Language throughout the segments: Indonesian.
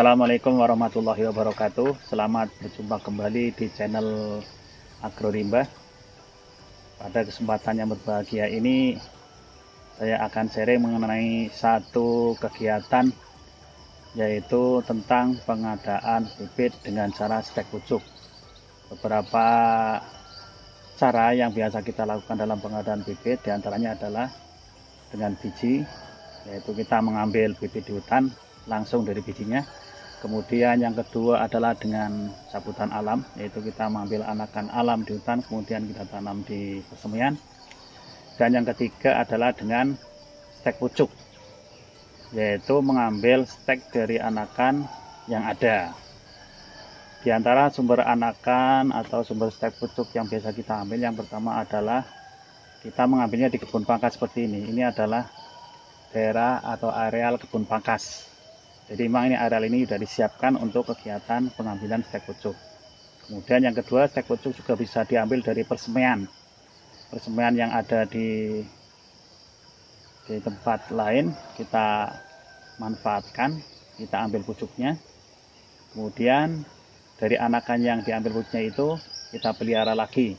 Assalamualaikum warahmatullahi wabarakatuh. Selamat berjumpa kembali di channel Agrorimba. Pada kesempatan yang berbahagia ini, saya akan sharing mengenai satu kegiatan, yaitu tentang pengadaan bibit dengan cara stek pucuk. Beberapa cara yang biasa kita lakukan dalam pengadaan bibit, diantaranya adalah dengan biji, yaitu kita mengambil bibit di hutan langsung dari bijinya. Kemudian yang kedua adalah dengan sabutan alam, yaitu kita mengambil anakan alam di hutan kemudian kita tanam di persemian. Dan yang ketiga adalah dengan stek pucuk, yaitu mengambil stek dari anakan yang ada. Di antara sumber anakan atau sumber stek pucuk yang biasa kita ambil, yang pertama adalah kita mengambilnya di kebun pangkas seperti ini. Ini adalah daerah atau areal kebun pangkas. Jadi memang ini areal ini sudah disiapkan untuk kegiatan pengambilan stek pucuk. Kemudian yang kedua, stek pucuk juga bisa diambil dari persemian. Persemian yang ada di tempat lain kita manfaatkan, kita ambil pucuknya. Kemudian dari anakan yang diambil pucuknya itu kita pelihara lagi,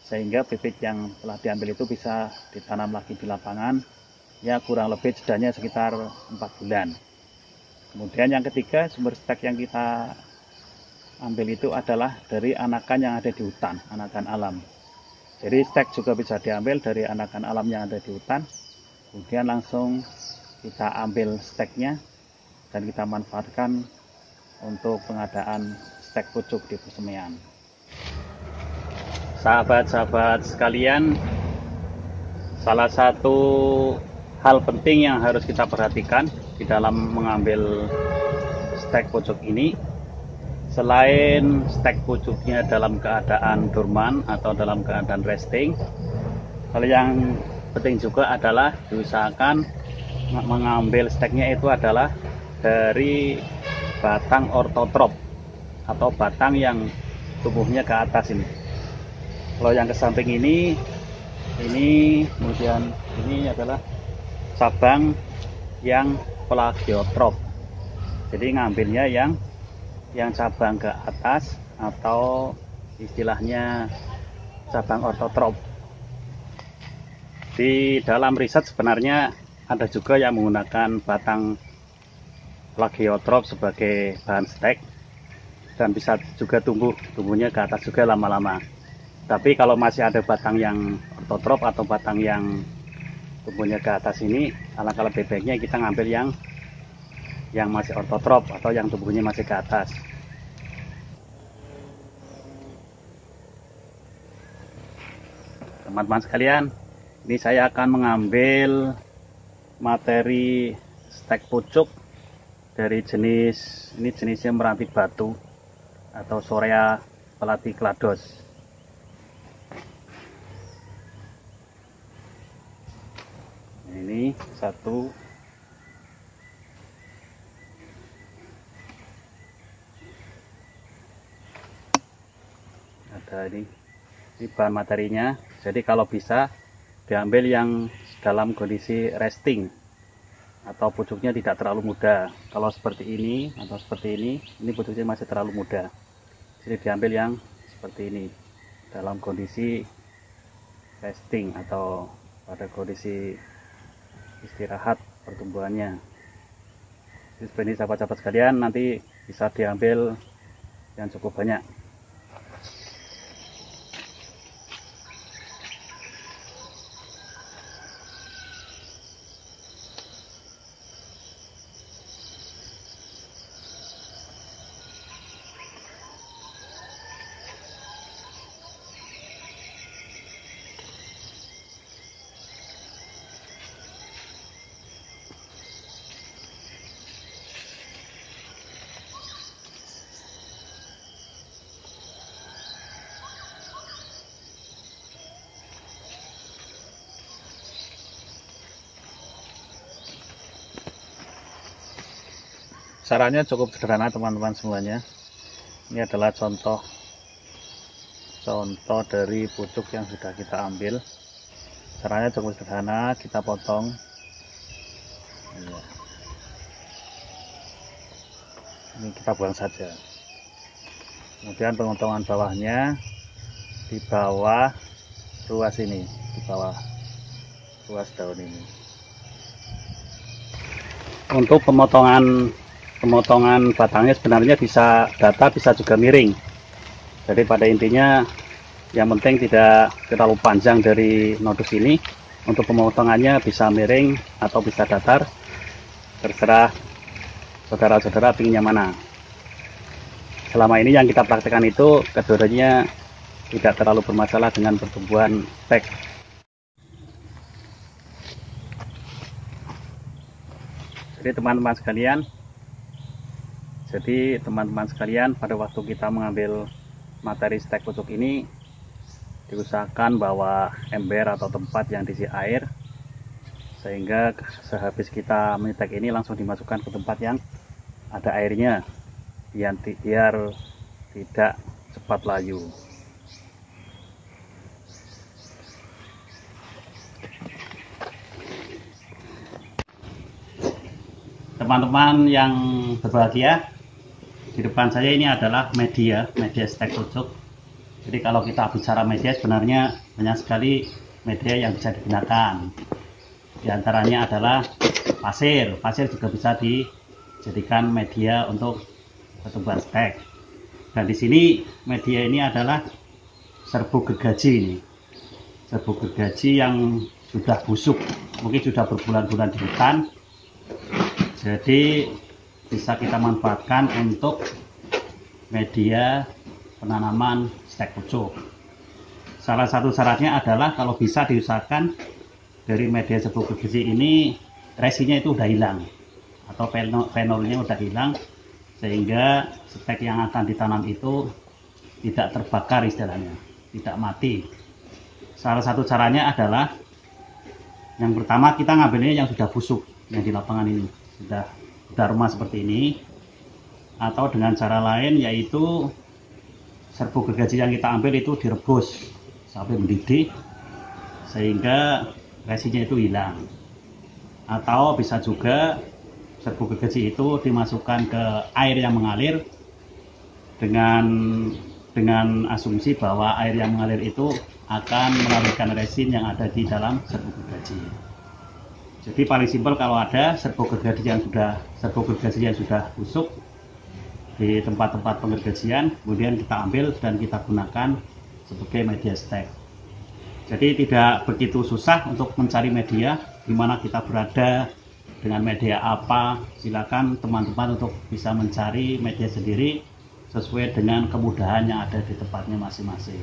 sehingga bibit yang telah diambil itu bisa ditanam lagi di lapangan, ya kurang lebih jedanya sekitar 4 bulan. Kemudian yang ketiga, sumber stek yang kita ambil itu adalah dari anakan yang ada di hutan, anakan alam. Jadi stek juga bisa diambil dari anakan alam yang ada di hutan, kemudian langsung kita ambil steknya dan kita manfaatkan untuk pengadaan stek pucuk di persemian. Sahabat-sahabat sekalian, salah satu hal penting yang harus kita perhatikan di dalam mengambil stek pucuk ini, selain stek pucuknya dalam keadaan dorman atau dalam keadaan resting, hal yang penting juga adalah diusahakan mengambil steknya itu adalah dari batang ortotrop atau batang yang tumbuhnya ke atas ini. Kalau yang ke samping ini kemudian ini adalah cabang yang plagiotrop. Jadi ngambilnya yang cabang ke atas atau istilahnya cabang ortotrop. Di dalam riset sebenarnya ada juga yang menggunakan batang plagiotrop sebagai bahan stek dan bisa juga tumbuhnya ke atas juga lama-lama. Tapi kalau masih ada batang yang ortotrop atau batang yang tumbuhnya ke atas ini, alangkah lebih baiknya kita ngambil yang masih ortotrop atau yang tumbuhnya masih ke atas. Teman-teman sekalian, ini saya akan mengambil materi stek pucuk dari jenisnya meranti batu atau Sorea platyclados. Ini satu, ada ini bahan materinya. Jadi kalau bisa diambil yang dalam kondisi resting atau pucuknya tidak terlalu muda. Kalau seperti ini atau seperti ini pucuknya masih terlalu muda. Jadi diambil yang seperti ini dalam kondisi resting atau pada kondisi istirahat pertumbuhannya. Jadi seperti ini sahabat-sahabat sekalian, nanti bisa diambil yang cukup banyak. Caranya cukup sederhana teman-teman semuanya. Ini adalah contoh dari pucuk yang sudah kita ambil. Caranya cukup sederhana, kita potong. Ini ini kita buang saja. Kemudian pengotongan bawahnya di bawah ruas ini, di bawah ruas daun ini. Untuk pemotongan batangnya sebenarnya bisa datar, bisa juga miring. Jadi pada intinya yang penting tidak terlalu panjang dari nodus ini. Untuk pemotongannya bisa miring atau bisa datar, terserah saudara-saudara pinginnya mana. Selama ini yang kita praktekkan itu kedua-duanya tidak terlalu bermasalah dengan pertumbuhan stek. Jadi teman-teman sekalian, pada waktu kita mengambil materi stek pucuk ini, diusahakan bawa ember atau tempat yang diisi air, sehingga sehabis kita menyetek ini langsung dimasukkan ke tempat yang ada airnya, biar tidak cepat layu. Teman-teman yang berbahagia, di depan saya ini adalah media stek pucuk. Jadi kalau kita bicara media, sebenarnya banyak sekali media yang bisa digunakan. Di antaranya adalah pasir. Pasir juga bisa dijadikan media untuk pertumbuhan stek. Dan di sini media ini adalah serbuk gergaji ini. Serbuk gergaji yang sudah busuk, mungkin sudah berbulan-bulan di hutan. Jadi bisa kita manfaatkan untuk media penanaman stek pucuk. Salah satu syaratnya adalah kalau bisa diusahakan dari media serbuk gergaji ini resinnya itu udah hilang atau fenolnya udah hilang, sehingga stek yang akan ditanam itu tidak terbakar, istilahnya tidak mati. Salah satu caranya adalah yang pertama kita ngambilnya yang sudah busuk, yang di lapangan ini sudah rumah seperti ini, atau dengan cara lain yaitu serbuk gergaji yang kita ambil itu direbus sampai mendidih sehingga resinnya itu hilang. Atau bisa juga serbuk gergaji itu dimasukkan ke air yang mengalir dengan asumsi bahwa air yang mengalir itu akan melarikan resin yang ada di dalam serbuk gergaji. Jadi paling simpel, kalau ada serbuk gergaji yang sudah busuk di tempat-tempat pengergajian, kemudian kita ambil dan kita gunakan sebagai media stek. Jadi tidak begitu susah untuk mencari media, di mana kita berada, dengan media apa. Silakan teman-teman untuk bisa mencari media sendiri sesuai dengan kemudahan yang ada di tempatnya masing-masing.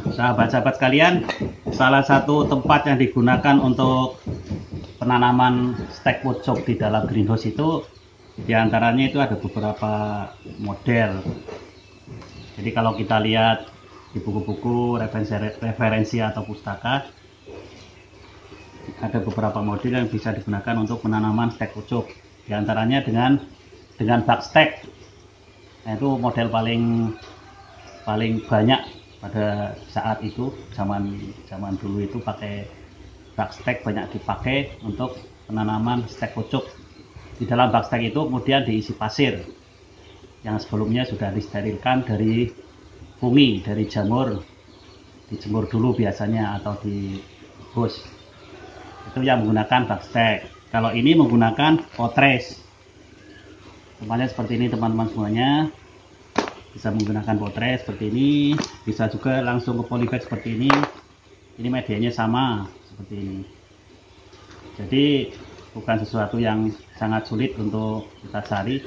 Sahabat-sahabat sekalian, salah satu tempat yang digunakan untuk penanaman stek pucuk di dalam greenhouse itu, di antaranya itu ada beberapa model. Jadi kalau kita lihat di buku-buku referensi atau pustaka, ada beberapa model yang bisa digunakan untuk penanaman stek pucuk. Di antaranya dengan bak stek. Nah, itu model paling banyak pada saat itu, zaman dulu itu pakai bak stek, banyak dipakai untuk penanaman stek pucuk. Di dalam bak stek itu kemudian diisi pasir yang sebelumnya sudah disterilkan dari fungi, dari jamur, dijemur dulu biasanya atau direbus. Itu yang menggunakan bak stek. Kalau ini menggunakan potres. Tempatnya seperti ini teman-teman semuanya. Bisa menggunakan potres seperti ini, bisa juga langsung ke polybag seperti ini. Ini medianya sama seperti ini. Jadi bukan sesuatu yang sangat sulit untuk kita cari.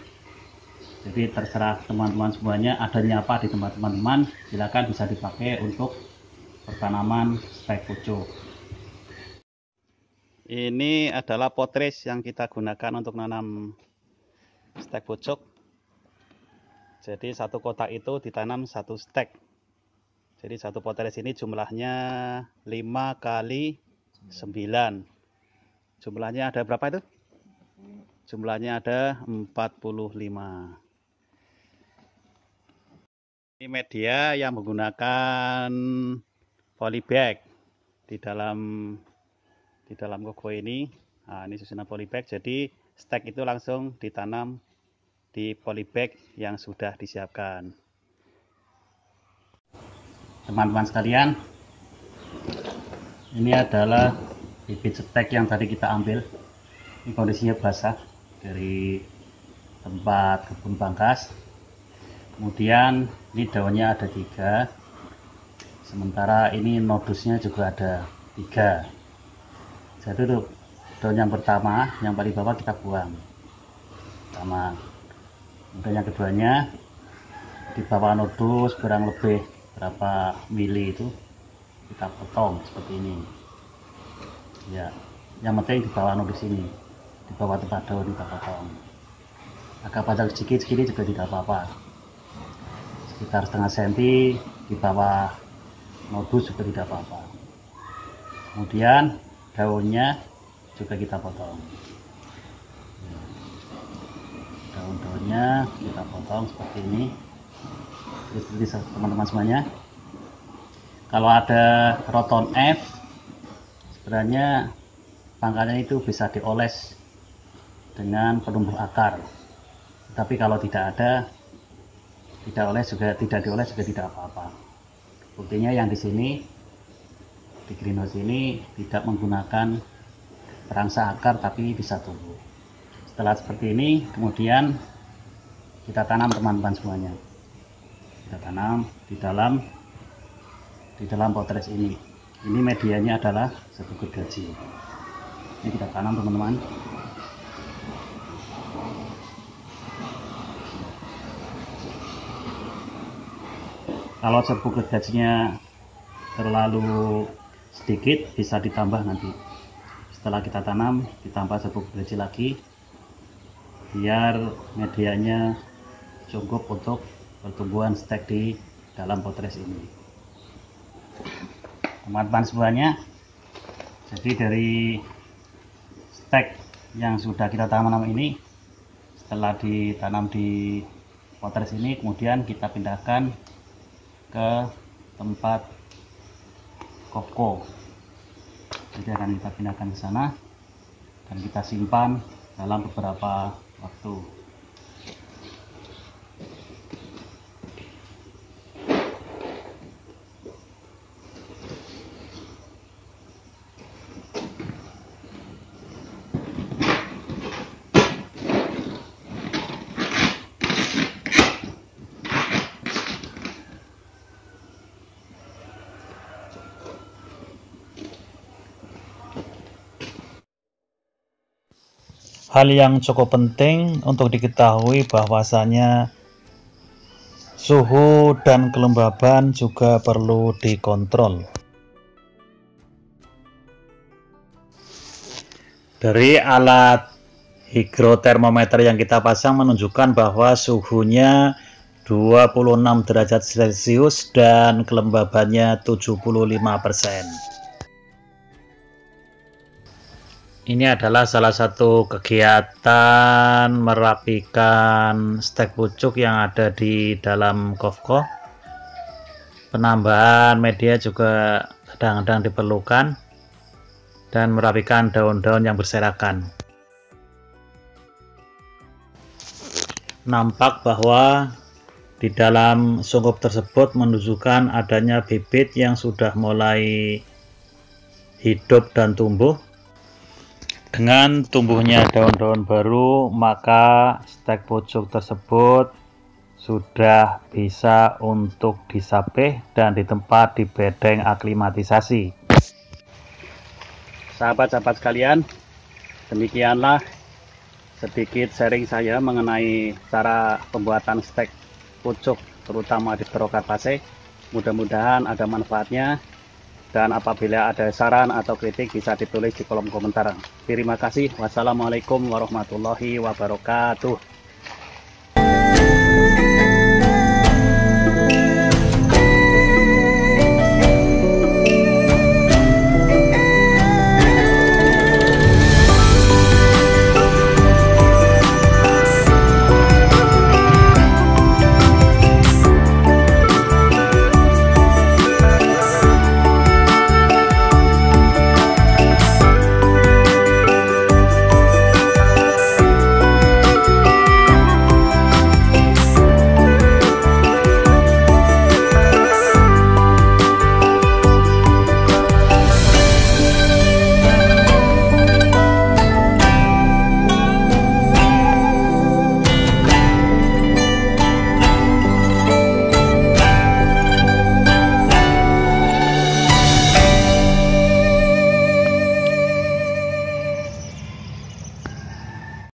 Jadi terserah teman-teman semuanya, adanya apa di tempat teman-teman, silakan bisa dipakai untuk pertanaman stek pucuk. Ini adalah potres yang kita gunakan untuk nanam stek pucuk. Jadi satu kotak itu ditanam satu stek. Jadi satu potres ini jumlahnya 5 kali 9. Jumlahnya ada berapa itu? Jumlahnya ada 45. Ini media yang menggunakan polybag di dalam koko ini. Nah, ini susunan polybag. Jadi stek itu langsung ditanam di polybag yang sudah disiapkan. Teman-teman sekalian, ini adalah bibit stek yang tadi kita ambil. Ini kondisinya basah dari tempat kebun pangkas. Kemudian ini daunnya ada 3, sementara ini nodusnya juga ada 3. Jadi untuk daun yang pertama, yang paling bawah kita buang pertama. Kemudian yang keduanya, di bawah nodus kurang lebih berapa mili itu kita potong seperti ini ya. Yang penting di bawah nodus ini, di bawah tempat daun kita potong. Agak panjang sedikit juga tidak apa-apa, sekitar setengah senti di bawah nodus juga tidak apa-apa. Kemudian daunnya juga kita potong, daun-daunnya kita potong seperti ini. Seperti teman-teman semuanya, kalau ada roton F, sebenarnya pangkalnya itu bisa dioles dengan penumbuh akar. Tapi kalau tidak ada, tidak dioles juga tidak apa-apa. Buktinya yang di sini, di greenhouse ini tidak menggunakan perangsang akar, tapi bisa tumbuh. Setelah seperti ini, kemudian kita tanam teman-teman semuanya. Kita tanam di dalam potres ini. Ini medianya adalah serbuk gergaji. Ini kita tanam teman-teman. Kalau serbuk gergajinya terlalu sedikit, bisa ditambah nanti. Setelah kita tanam, ditambah serbuk gergaji lagi, biar medianya cukup untuk pertumbuhan stek di dalam potres ini. Teman-teman semuanya, jadi dari stek yang sudah kita tanam ini, setelah ditanam di potres ini, kemudian kita pindahkan ke tempat kofko. Jadi akan kita pindahkan ke sana dan kita simpan dalam beberapa waktu. Hal yang cukup penting untuk diketahui bahwasanya suhu dan kelembaban juga perlu dikontrol. Dari alat higrotermometer yang kita pasang menunjukkan bahwa suhunya 26 derajat Celcius dan kelembabannya 75%. Ini adalah salah satu kegiatan merapikan stek pucuk yang ada di dalam kofko. Penambahan media juga kadang-kadang diperlukan dan merapikan daun-daun yang berserakan. Nampak bahwa di dalam sungkup tersebut menunjukkan adanya bibit yang sudah mulai hidup dan tumbuh. Dengan tumbuhnya daun-daun baru, maka stek pucuk tersebut sudah bisa untuk disapih dan ditempat di bedeng aklimatisasi. Sahabat-sahabat sekalian, demikianlah sedikit sharing saya mengenai cara pembuatan stek pucuk, terutama di Brokat Pase. Mudah-mudahan ada manfaatnya. Dan apabila ada saran atau kritik bisa ditulis di kolom komentar. Terima kasih. Wassalamualaikum warahmatullahi wabarakatuh.